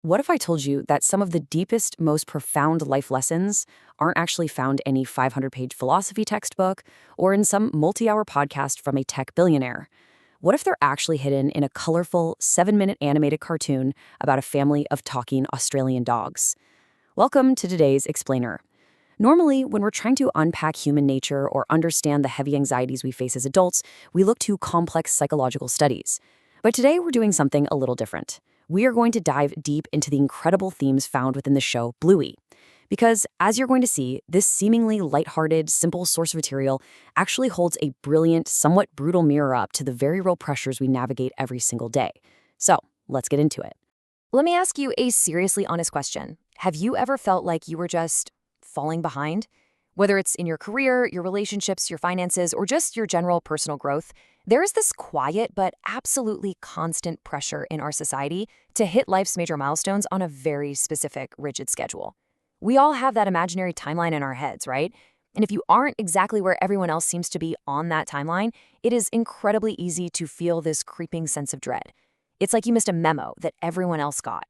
What if I told you that some of the deepest, most profound life lessons aren't actually found in any 500-page philosophy textbook or in some multi-hour podcast from a tech billionaire? What if they're actually hidden in a colorful 7-minute animated cartoon about a family of talking Australian dogs? Welcome to today's Explainer. Normally, when we're trying to unpack human nature or understand the heavy anxieties we face as adults, we look to complex psychological studies. But today we're doing something a little different. We are going to dive deep into the incredible themes found within the show Bluey. Because, as you're going to see, this seemingly lighthearted, simple source material actually holds a brilliant, somewhat brutal mirror up to the very real pressures we navigate every single day. So, let's get into it. Let me ask you a seriously honest question. Have you ever felt like you were just falling behind? Whether it's in your career, your relationships, your finances, or just your general personal growth, there is this quiet but absolutely constant pressure in our society to hit life's major milestones on a very specific, rigid schedule. We all have that imaginary timeline in our heads, right? And if you aren't exactly where everyone else seems to be on that timeline, it is incredibly easy to feel this creeping sense of dread. It's like you missed a memo that everyone else got.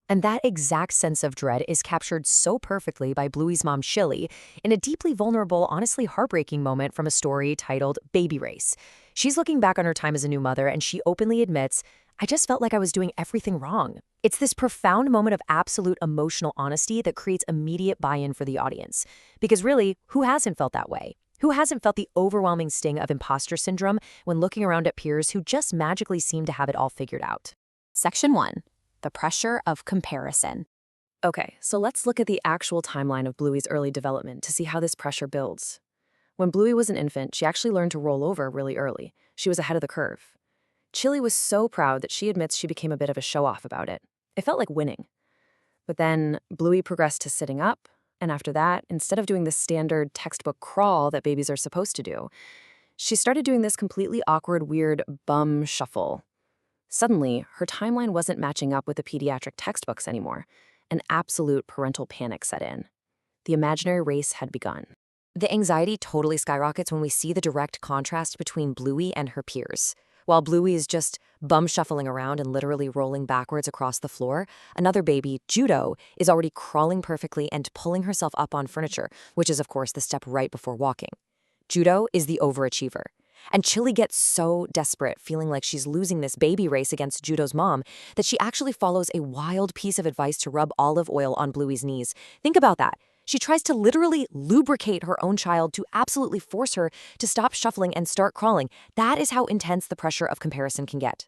And that exact sense of dread is captured so perfectly by Bluey's mom, Shilly, in a deeply vulnerable, honestly heartbreaking moment from a story titled Baby Race. She's looking back on her time as a new mother, and she openly admits, "I just felt like I was doing everything wrong." It's this profound moment of absolute emotional honesty that creates immediate buy-in for the audience. Because really, who hasn't felt that way? Who hasn't felt the overwhelming sting of imposter syndrome when looking around at peers who just magically seem to have it all figured out? Section 1. The pressure of comparison. Okay, so let's look at the actual timeline of Bluey's early development to see how this pressure builds. When Bluey was an infant, she actually learned to roll over really early. She was ahead of the curve. Chili was so proud that she admits she became a bit of a show-off about it. It felt like winning. But then Bluey progressed to sitting up, and after that, instead of doing the standard textbook crawl that babies are supposed to do, she started doing this completely awkward, weird bum shuffle. Suddenly, her timeline wasn't matching up with the pediatric textbooks anymore. An absolute parental panic set in. The imaginary race had begun. The anxiety totally skyrockets when we see the direct contrast between Bluey and her peers. While Bluey is just bum shuffling around and literally rolling backwards across the floor, another baby, Judo, is already crawling perfectly and pulling herself up on furniture, which is, of course, the step right before walking. Judo is the overachiever. And Chili gets so desperate, feeling like she's losing this baby race against Judo's mom, that she actually follows a wild piece of advice to rub olive oil on Bluey's knees. Think about that. She tries to literally lubricate her own child to absolutely force her to stop shuffling and start crawling. That is how intense the pressure of comparison can get.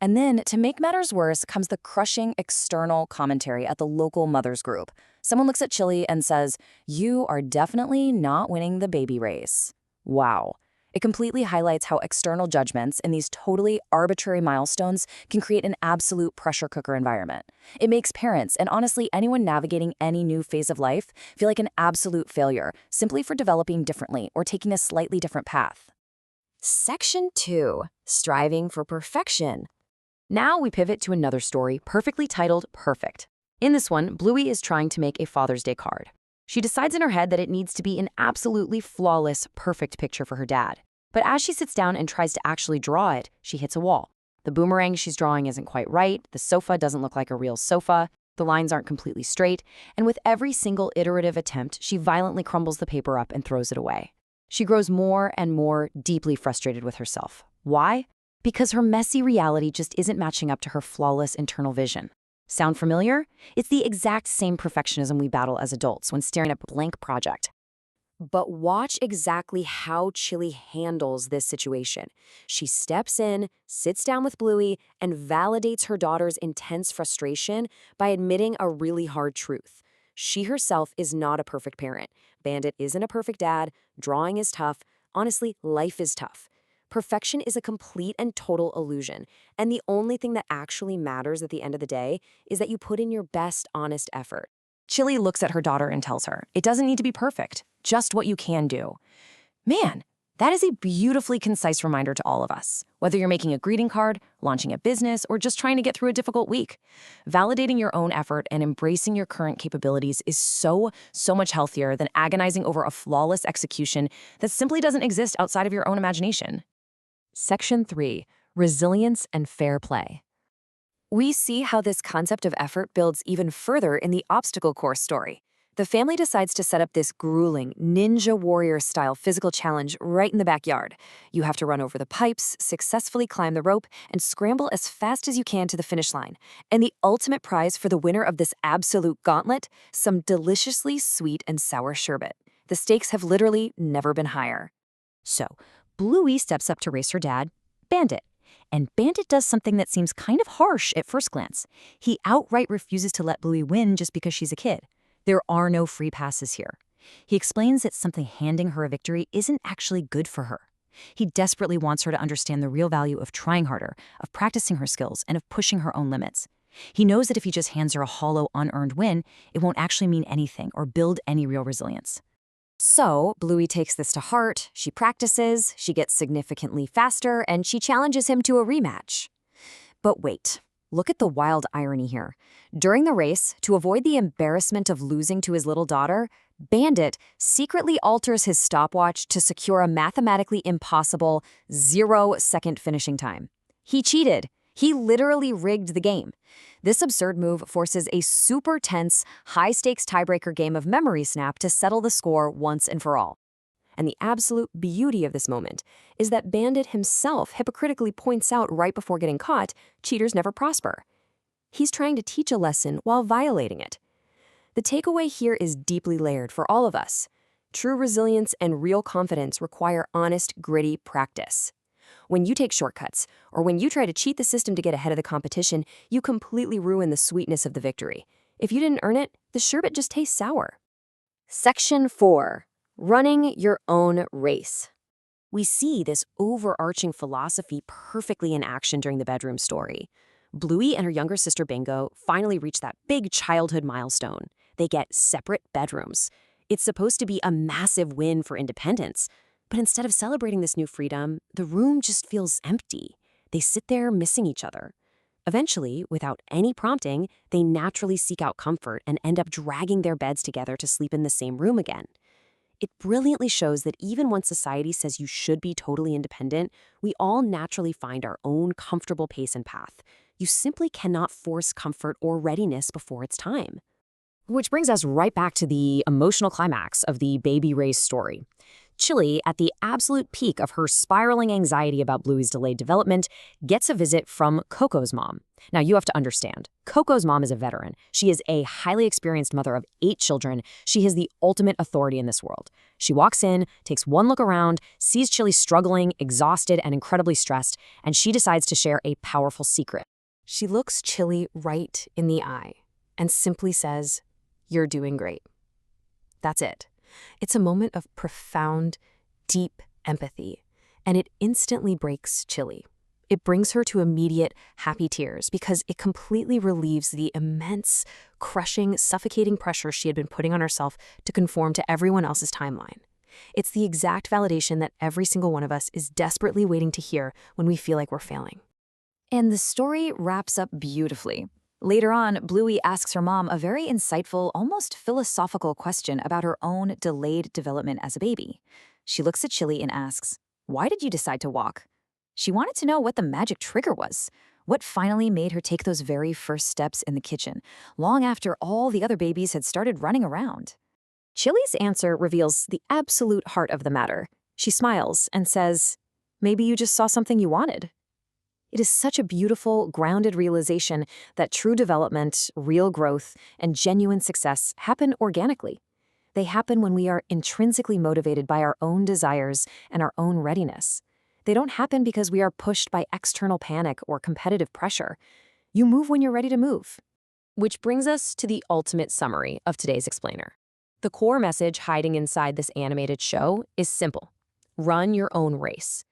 And then, to make matters worse, comes the crushing external commentary at the local mothers group. Someone looks at Chili and says, "You are definitely not winning the baby race." Wow. It completely highlights how external judgments and these totally arbitrary milestones can create an absolute pressure cooker environment. It makes parents, and honestly anyone navigating any new phase of life, feel like an absolute failure simply for developing differently or taking a slightly different path. Section 2. Striving for perfection. Now we pivot to another story, perfectly titled Perfect. In this one, Bluey is trying to make a Father's Day card. She decides in her head that it needs to be an absolutely flawless, perfect picture for her dad. But as she sits down and tries to actually draw it, she hits a wall. The boomerang she's drawing isn't quite right, the sofa doesn't look like a real sofa, the lines aren't completely straight, and with every single iterative attempt, she violently crumbles the paper up and throws it away. She grows more and more deeply frustrated with herself. Why? Because her messy reality just isn't matching up to her flawless internal vision. Sound familiar? It's the exact same perfectionism we battle as adults when staring at a blank project. But watch exactly how Chili handles this situation. She steps in, sits down with Bluey, and validates her daughter's intense frustration by admitting a really hard truth. She herself is not a perfect parent. Bandit isn't a perfect dad. Drawing is tough. Honestly, life is tough. Perfection is a complete and total illusion, and the only thing that actually matters at the end of the day is that you put in your best honest effort. Chili looks at her daughter and tells her, "It doesn't need to be perfect, just what you can do." Man, that is a beautifully concise reminder to all of us. Whether you're making a greeting card, launching a business, or just trying to get through a difficult week, validating your own effort and embracing your current capabilities is so much healthier than agonizing over a flawless execution that simply doesn't exist outside of your own imagination. Section 3. Resilience and Fair Play. We see how this concept of effort builds even further in the obstacle course story. The family decides to set up this grueling, ninja warrior-style physical challenge right in the backyard. You have to run over the pipes, successfully climb the rope, and scramble as fast as you can to the finish line. And the ultimate prize for the winner of this absolute gauntlet? Some deliciously sweet and sour sherbet. The stakes have literally never been higher. So, Bluey steps up to race her dad, Bandit. And Bandit does something that seems kind of harsh at first glance. He outright refuses to let Bluey win just because she's a kid. There are no free passes here. He explains that something handing her a victory isn't actually good for her. He desperately wants her to understand the real value of trying harder, of practicing her skills, and of pushing her own limits. He knows that if he just hands her a hollow, unearned win, it won't actually mean anything or build any real resilience. So, Bluey takes this to heart, she practices, she gets significantly faster, and she challenges him to a rematch. But wait, look at the wild irony here. During the race, to avoid the embarrassment of losing to his little daughter, Bandit secretly alters his stopwatch to secure a mathematically impossible 0-second finishing time. He cheated. He literally rigged the game. This absurd move forces a super tense, high-stakes tiebreaker game of memory snap to settle the score once and for all. And the absolute beauty of this moment is that Bandit himself hypocritically points out right before getting caught, cheaters never prosper. He's trying to teach a lesson while violating it. The takeaway here is deeply layered for all of us. True resilience and real confidence require honest, gritty practice. When you take shortcuts, or when you try to cheat the system to get ahead of the competition, you completely ruin the sweetness of the victory. If you didn't earn it, the sherbet just tastes sour. Section 4. Running your own race. We see this overarching philosophy perfectly in action during the bedroom story. Bluey and her younger sister Bingo finally reach that big childhood milestone. They get separate bedrooms. It's supposed to be a massive win for independence. But instead of celebrating this new freedom, the room just feels empty. They sit there missing each other. Eventually, without any prompting, they naturally seek out comfort and end up dragging their beds together to sleep in the same room again. It brilliantly shows that even when society says you should be totally independent, we all naturally find our own comfortable pace and path. You simply cannot force comfort or readiness before it's time. Which brings us right back to the emotional climax of the baby race story. Chili, at the absolute peak of her spiraling anxiety about Bluey's delayed development, gets a visit from Coco's mom. Now, you have to understand, Coco's mom is a veteran. She is a highly experienced mother of 8 children. She is the ultimate authority in this world. She walks in, takes one look around, sees Chili struggling, exhausted, and incredibly stressed, and she decides to share a powerful secret. She looks Chili right in the eye and simply says, "You're doing great." That's it. It's a moment of profound, deep empathy, and it instantly breaks Chili. It brings her to immediate, happy tears because it completely relieves the immense, crushing, suffocating pressure she had been putting on herself to conform to everyone else's timeline. It's the exact validation that every single one of us is desperately waiting to hear when we feel like we're failing. And the story wraps up beautifully. Later on, Bluey asks her mom a very insightful, almost philosophical question about her own delayed development as a baby. She looks at Chili and asks, "Why did you decide to walk?" She wanted to know what the magic trigger was, what finally made her take those very first steps in the kitchen, long after all the other babies had started running around. Chili's answer reveals the absolute heart of the matter. She smiles and says, "Maybe you just saw something you wanted." It is such a beautiful, grounded realization that true development, real growth, and genuine success happen organically. They happen when we are intrinsically motivated by our own desires and our own readiness. They don't happen because we are pushed by external panic or competitive pressure. You move when you're ready to move. Which brings us to the ultimate summary of today's explainer. The core message hiding inside this animated show is simple. Run your own race.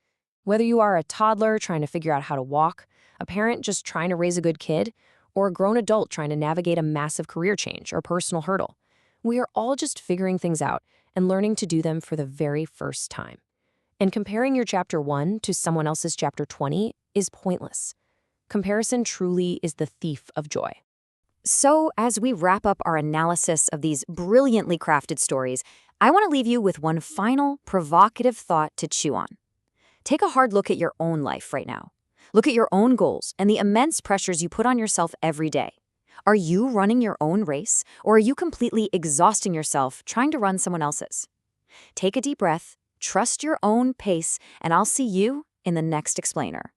Whether you are a toddler trying to figure out how to walk, a parent just trying to raise a good kid, or a grown adult trying to navigate a massive career change or personal hurdle, we are all just figuring things out and learning to do them for the very first time. And comparing your chapter 1 to someone else's chapter 20 is pointless. Comparison truly is the thief of joy. So, as we wrap up our analysis of these brilliantly crafted stories, I want to leave you with one final provocative thought to chew on. Take a hard look at your own life right now. Look at your own goals and the immense pressures you put on yourself every day. Are you running your own race, or are you completely exhausting yourself trying to run someone else's? Take a deep breath, trust your own pace, and I'll see you in the next explainer.